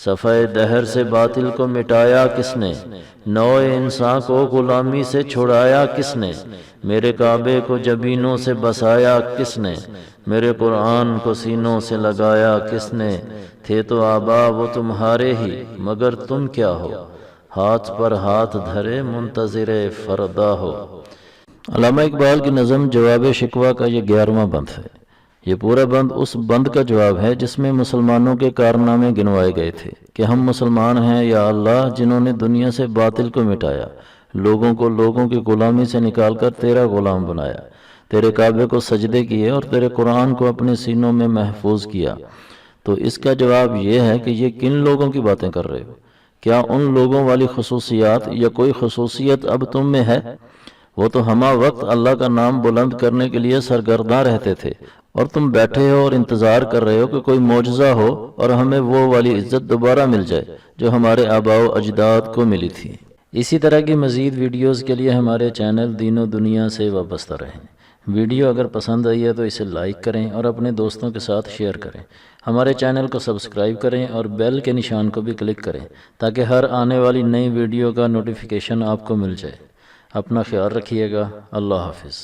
صفحہ دہر سے باطل کو مٹایا کس نے؟ نوع انسان کو غلامی سے چھڑایا کس نے؟ میرے کعبے کو جبینوں سے بسایا کس نے؟ میرے قرآن کو سینوں سے لگایا کس نے؟ تھے تو آبا وہ تمہارے ہی، مگر تم کیا ہو؟ ہاتھ پر ہاتھ دھرے منتظر فردا ہو۔ علامہ اقبال کی نظم جواب شکوہ کا یہ 11واں بند ہے۔ یہ پورا بند اس بند کا جواب ہے جس میں مسلمانوں کے کارنامے گنوائے گئے تھے کہ ہم مسلمان ہیں یا اللہ جنہوں نے دنیا سے باطل کو مٹایا، لوگوں کو لوگوں کی غلامی سے نکال کر تیرا غلام بنایا، تیرے کعبے کو سجدے کیے اور تیرے قرآن کو اپنے سینوں میں محفوظ کیا۔ تو اس کا جواب یہ ہے کہ یہ کن لوگوں کی باتیں کر رہے ہو؟ کیا ان لوگوں والی خصوصیات یا کوئی خصوصیت اب تم میں ہے؟ وہ تو ہمہ وقت اللہ کا نام بلند کرنے کے لیے سرگرداں رہتے تھے، اور تم بیٹھے ہو اور انتظار کر رہے ہو کہ کوئی معجزہ ہو اور ہمیں وہ والی عزت دوبارہ مل جائے جو ہمارے آباء و اجداد کو ملی تھی۔ اسی طرح کی مزید ویڈیوز کے لیے ہمارے چینل دین و دنیا سے وابستہ رہیں۔ ویڈیو اگر پسند آئی ہے تو اسے لائک کریں اور اپنے دوستوں کے ساتھ شیئر کریں۔ ہمارے چینل کو سبسکرائب کریں اور بیل کے نشان کو بھی کلک کریں تاکہ ہر آنے والی نئی ویڈیو کا نوٹیفیکیشن آپ کو مل جائے۔ اپنا خیال رکھیے گا۔ اللہ حافظ۔